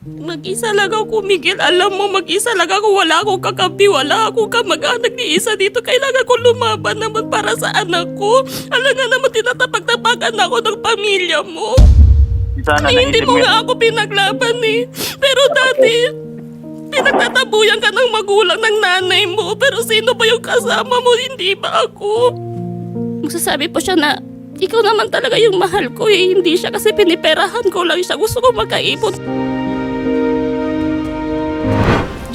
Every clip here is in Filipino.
Mag-isa lang ako, Miguel. Alam mo, mag-isa lang ako. Wala akong kakampi, wala akong kamag-anak ni isa dito. Kailangan ko lumaban naman para sa anak ko. Alam nga naman, tinatapak-tapakan ako ng pamilya mo. Sana Ay, hindi naisip mo mo nga ako pinaglaban eh. Pero dati, pinagtatabuyan ka ng magulang ng nanay mo. Pero sino ba yung kasama mo? Hindi ba ako? Magsasabi po siya na, ikaw naman talaga yung mahal ko eh. Hindi siya kasi piniperahan ko lang siya. Gusto ko magkaipon.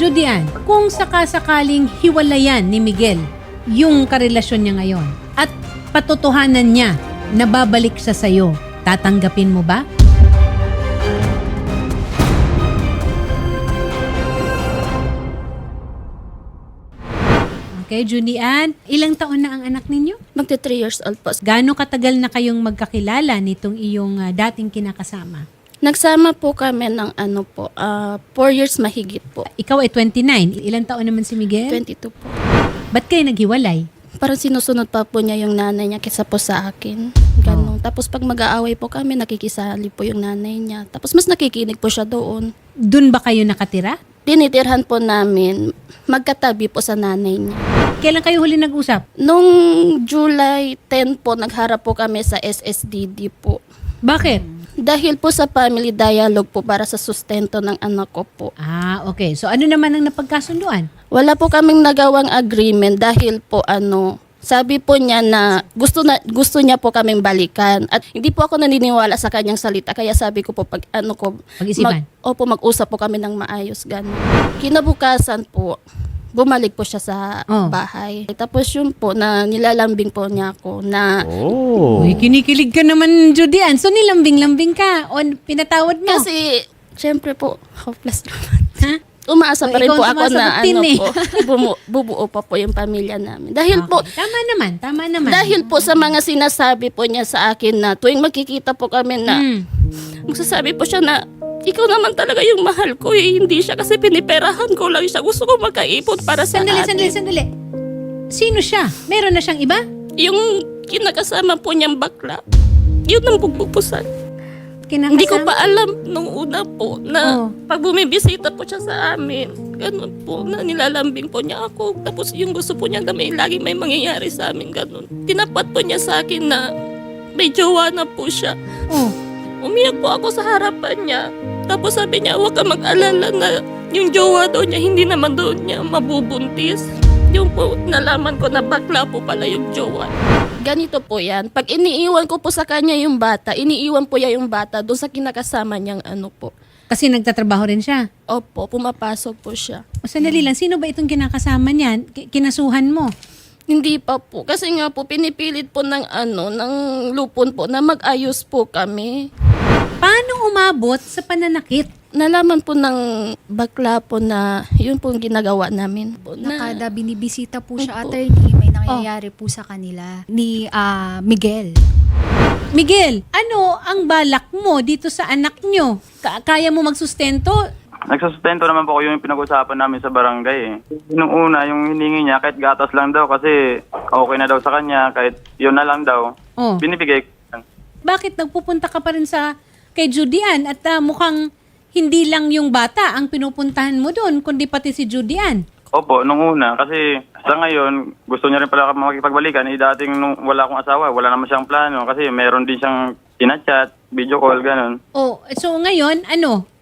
Judy Ann, kung sakasakaling hiwalayan ni Miguel yung karelasyon niya ngayon at patotohanan niya na babalik siya sa'yo, tatanggapin mo ba? Okay, Judy Ann, ilang taon na ang anak ninyo? Magti 3 years old po. Gaano katagal na kayong magkakilala nitong iyong dating kinakasama? Nagsama po kami ng 4 years mahigit po. Ikaw ay 29. Ilang taon naman si Miguel? 22 po. Ba't kayo naghiwalay? Parang sinusunod pa po niya yung nanay niya kaysa po sa akin. Ganun. Tapos pag mag-aaway po kami, nakikisali po yung nanay niya. Tapos mas nakikinig po siya doon. Doon ba kayo nakatira? Tinitirhan po namin, magkatabi po sa nanay niya. Kailan kayo huli nag-usap? Nung July 10 po, nagharap po kami sa SSDD po. Bakit? Dahil po sa family dialogue po para sa sustento ng anak ko po. Ah, okay. So ano naman ang napagkasunduan? Wala po kaming nagawang agreement dahil po sabi po niya na gusto niya po kaming balikan. At hindi po ako naniniwala sa kanyang salita. Kaya sabi ko po Pag-isipan? mag-usap po kami ng maayos ganun. Kinabukasan po, bumalik po siya sa bahay. Tapos yun po, na nilalambing po niya ako na Uy, kinikilig ka naman, Judy Ann. So nilambing-lambing ka o pinatawad mo? kasi, syempre po, hopeless naman. Ha? Umaasa pa rin Ikaw po ang ako na sumasagutin eh. bubuo pa po yung pamilya namin. Dahil po, Okay. Tama naman. dahil po sa mga sinasabi po niya sa akin na tuwing magkikita po kami na, magsasabi po siya na, ikaw naman talaga yung mahal ko eh. Hindi siya kasi piniperahan ko lang siya. Gusto ko magkaipon para sa atin. Sandali. Sino siya? Meron na siyang iba? Yung kinakasama po niyang bakla, yun ang bugbupusan. Kinakasama? Hindi ko pa alam nung una po na Oh. pag bumibisita po siya sa amin, ganun po, na nilalambing po niya ako. Tapos yung gusto po niya na lagi may mangyayari sa amin, ganun. Tinapat po niya sa akin na may jowa na po siya. Oh. Umiyak po ako sa harapan niya. Tapos sabi niya, huwag ka mag-alala na yung jowa daw niya, hindi naman daw niya mabubuntis. Yung po, nalaman ko na bakla po pala yung jowa. Ganito po yan. Pag iniiwan ko po sa kanya yung bata, iniiwan po niya yung bata doon sa kinakasama niyang po. Kasi nagtatrabaho rin siya. Opo, pumapasok po siya. O sandali lang, sino ba itong kinakasama niyan? Kinasuhan mo? Hindi pa po. Kasi nga po, pinipilit po ng ng lupon po na mag-ayos po kami. Paano umabot sa pananakit? Nalaman po ng bakla po na yun po ang ginagawa namin. Po, na, Kada binibisita po siya, Opo. attorney, may nangyayari po sa kanila ni Miguel. Miguel, ano ang balak mo dito sa anak nyo? Kaya mo magsustento? Nagsusustento naman po ko yung pinag-usapan namin sa barangay eh. Nung una, yung hiningi niya, kahit gatas lang daw kasi okay na daw sa kanya, kahit yun na lang daw. Oh. Binibigay ko. Bakit nagpupunta ka pa rin kay Judy Ann at mukhang hindi lang yung bata ang pinupuntahan mo doon, kundi pati si Judy Ann? Opo, nung una, kasi sa ngayon, gusto niya rin pala makipagbalikan. Dating nung wala akong asawa, wala naman siyang plano kasi meron din siyang sinachat, video call, ganun. Oh, so ngayon,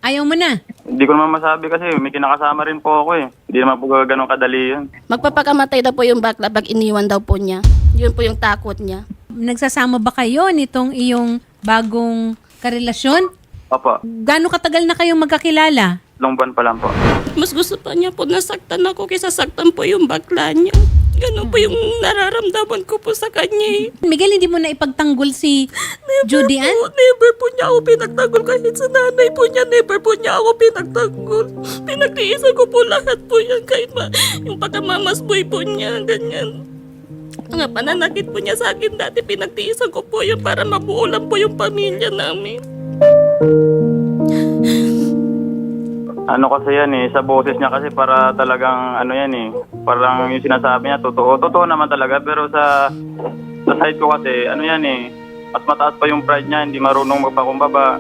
ayaw mo na? Hindi ko naman masabi kasi may kinakasama rin po ako eh. Hindi naman po ganun kadali yun. magpapakamatay daw po yung bakla pag iniwan daw po niya. Yun po yung takot niya. Nagsasama ba kayo nitong iyong bagong karelasyon? Opo, Gaano katagal na kayong magkakilala? long buwan pa lang po. Mas gusto pa niya po nasaktan ako kaysa saktan po yung bakla niya. Ganun po yung nararamdaman ko po sa kanya eh. Miguel, hindi mo na ipagtanggol si Judy Ann? Never po niya ako pinagtanggol kahit sa nanay po niya. Never po niya ako pinagtanggol. Pinagtiisan ko po lahat po yan kahit yung pagkamamasboy po niya, ganyan. Mga pananakit po niya sa akin dati, pinagtiisan ko po yan para mabuo lang po yung pamilya namin. Ano kasi yan eh, sa boses niya kasi para talagang ano yan eh, parang yung sinasabi niya totoo. Totoo naman talaga pero sa side ko kasi ano yan eh, mas mataas pa yung pride niya, hindi marunong magpakumbaba.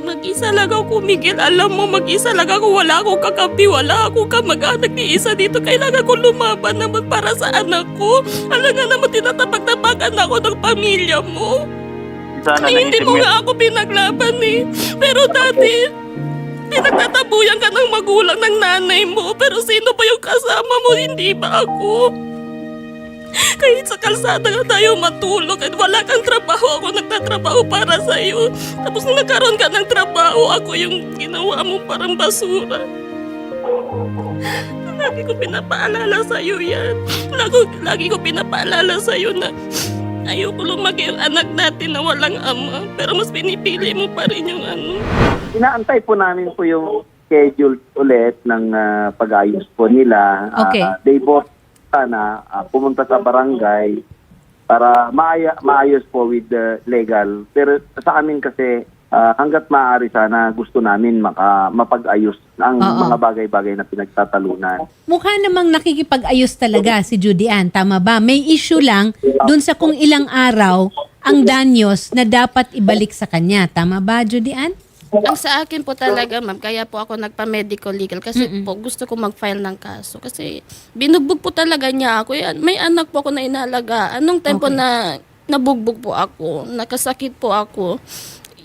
Mag-isa lang ako, Miguel. Alam mo, mag-isa lang ako. Wala akong kakampi, wala akong kamag-anak ni isa dito. Kailangan ko lumaban naman para sa anak ko. Alam nga naman, tinatapag-tapagan ako ng pamilya mo. Sana Ay, hindi naisip mo mo- nga ako pinaglaban eh. Pero dati, pinagtatabuyan ka ng magulang ng nanay mo. Pero sino ba yung kasama mo? Hindi ba ako? Kahit sa kalsada nga tayo matulog at wala kang trabaho, ako nagtatrabaho para sa'yo. Tapos nung nagkaroon ka ng trabaho, ako yung ginawa mo parang basura. Lagi ko pinapaalala sa'yo yan. Lagi ko pinapaalala sa'yo na ayoko lumaki yung anak natin na walang ama. Pero mas pinipili mo pa rin yung ano. Inaantay po namin po yung schedule ulit ng pag-ayos po nila. Okay. They both sana pumunta sa barangay para maayos po with the legal. Pero sa amin kasi hanggat maaari sana gusto namin mapag-ayos ang Oo. mga bagay-bagay na pinagtatalunan. Mukha namang nakikipag-ayos talaga si Judy Ann. Tama ba? May issue lang dun sa kung ilang araw ang danyos na dapat ibalik sa kanya. Tama ba, Judy Ann? Ang sa akin po talaga, ma'am, kaya po ako nagpa-medical legal kasi po gusto ko mag-file ng kaso. Kasi binugbog po talaga niya ako. May anak po ako na inalagaan. Anong time po na nabugbog po ako, nakasakit po ako,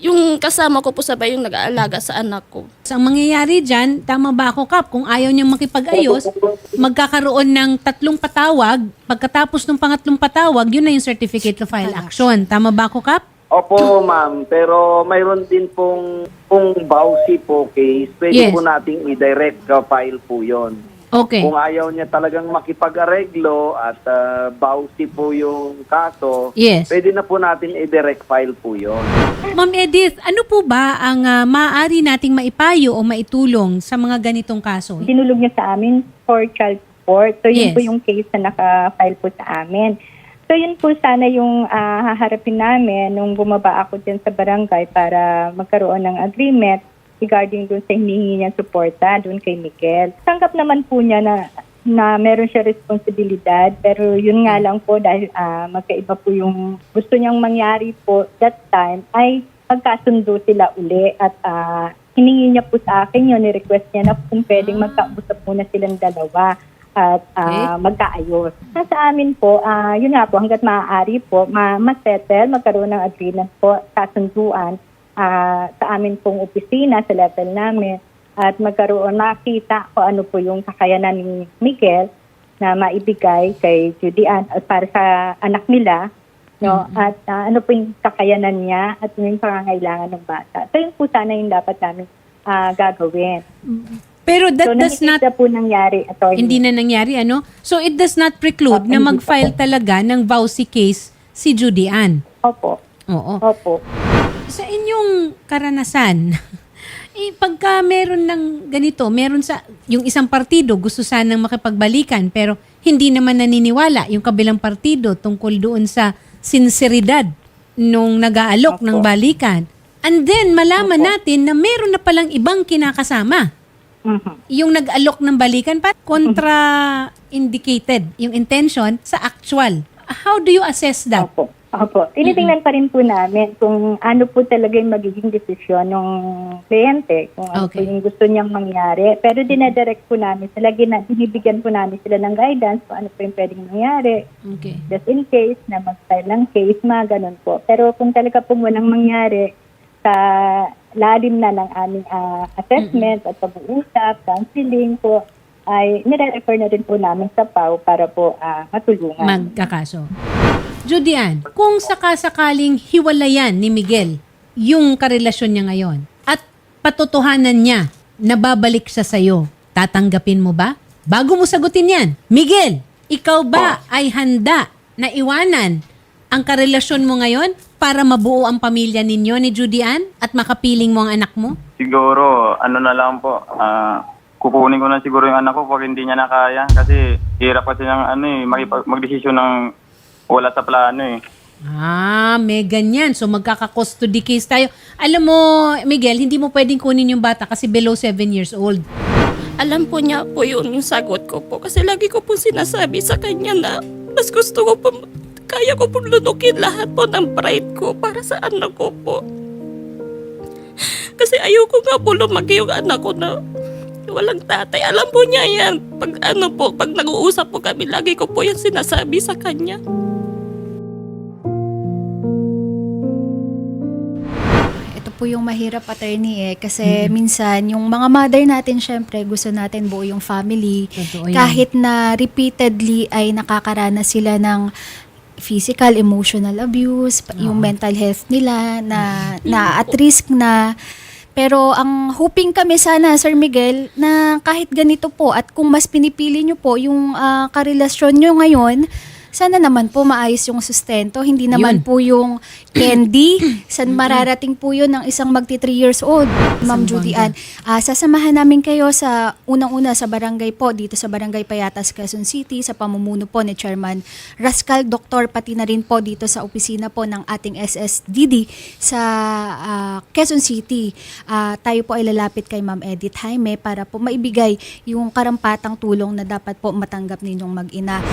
yung kasama ko po sabay yung nag-aalaga sa anak ko. So, ang mangyayari dyan, tama ba ako, Kap? Kung ayaw niyang makipag-ayos, magkakaroon ng 3 patawag. Pagkatapos ng pangatlong patawag, yun na yung certificate to file action. Tama ba ako, Kap? Opo, ma'am. Pero mayroon din kung bawsi po case, pwede Yes. po nating i-direct file po yon. Okay. Kung ayaw niya talagang makipag-areglo at bawsi po yung kaso, Yes. pwede na po natin i-direct file po yon. Ma'am Edith, ano po ba ang maaari nating maipayo o maitulong sa mga ganitong kaso? Dinulog niya sa amin for child support. So, Yes. yun po yung case na naka-file po sa amin. So, yun po sana yung haharapin namin nung bumaba ako dyan sa barangay para magkaroon ng agreement regarding dun sa hinihingi niyang suporta dun kay Miguel. Tanggap naman po niya na meron siya responsibilidad, pero yun nga lang po dahil magkaiba po yung gusto niyang mangyari po that time ay magkasundo sila uli at hiningi niya po sa akin yun, ni-request niya na kung pwedeng magkausap muna silang dalawa at magkaayos. Sa amin po, yun nga po, hanggat maaari po, ma-settle, magkaroon ng agreement po, kasunduan sa amin pong opisina, sa level namin, at makita kung ano po yung kakayanan ni Miguel na maibigay kay Judy Ann para sa anak nila, no? At ano po yung kakayanan niya at yung pangangailangan ng bata. So yun po sana yung dapat namin gagawin. Pero that So does not, nakikita po nangyari, attorney. hindi na nangyari, ano? So it does not preclude na mag-file talaga ng vowsy case si Judy Ann. Opo. Oo. Opo. Sa inyong karanasan, pagka meron ng ganito, meron sa, yung isang partido gusto sanang makipagbalikan pero hindi naman naniniwala yung kabilang partido tungkol doon sa sinseridad nung nag-aalok ng balikan. And then, malaman natin na meron na palang ibang kinakasama. Mhm. Yung nag-alok ng balikan, contra-indicated yung intention sa actual. How do you assess that? Opo. Opo. Tinitingnan pa rin po namin kung ano po talaga yung magiging desisyon ng kliyente, kung ano po Okay. yung gusto niyang mangyari. Pero dinadirect po namin sila, binibigyan po namin sila ng guidance kung ano po yung pwedeng mangyari. Okay. Just in case na mag-file ng case, mga ganun po. Pero kung talaga po walang mangyari sa lalim na ng aming assessment at pag-uusap, counseling po, ay nire-refer na rin po namin sa PAW para po matulungan. Magkakaso. Judy Ann, kung sakasakaling hiwalayan ni Miguel yung karelasyon niya ngayon at patotohanan niya na babalik siya sa'yo, tatanggapin mo ba? Bago mo sagutin yan, Miguel, ikaw ba ay handa na iwanan ang karelasyon mo ngayon para mabuo ang pamilya ninyo ni Judy Ann at makapiling mo ang anak mo? Siguro, ano na lang po, kukunin ko na siguro yung anak ko pag hindi niya na kaya. Kasi hirap kasi ng magdesisyon ng wala sa plano eh. May ganyan. So magkaka-custody case tayo. Alam mo, Miguel, hindi mo pwedeng kunin yung bata kasi below 7 years old. Alam po niya po yun yung sagot ko po. Kasi lagi ko po sinasabi sa kanya na mas gusto ko po, kaya ko po lunukin lahat po ng pride ko para sa anak ko po. Kasi ayoko nga po lumaki yung anak ko na walang tatay. Alam po niya yan. Pag nag-uusap po kami, lagi ko po yan sinasabi sa kanya. Ito po yung mahirap, attorney, kasi minsan yung mga mother natin, syempre gusto natin buo yung family. Totoo yan. Kahit na repeatedly ay nakakaranas sila ng physical, emotional abuse, yung mental health nila na at risk na. Pero ang hoping kami sana, Sir Miguel, na kahit ganito po at kung mas pinipili nyo po yung karelasyon nyo ngayon, sana naman po maayos yung sustento. Hindi naman Yun. po yung candy. San mararating po yun ng isang magti 3 years old, Ma'am Judy Ann. Sasamahan namin kayo sa unang-una sa barangay po, dito sa Barangay Payatas, Quezon City, sa pamumuno po ni Chairman Rascal Doctor, pati na rin po dito sa opisina po ng ating SSDD sa Quezon City. Tayo po ay lalapit kay Ma'am Edith Jaime para po maibigay yung karampatang tulong na dapat po matanggap ninyong mag-ina.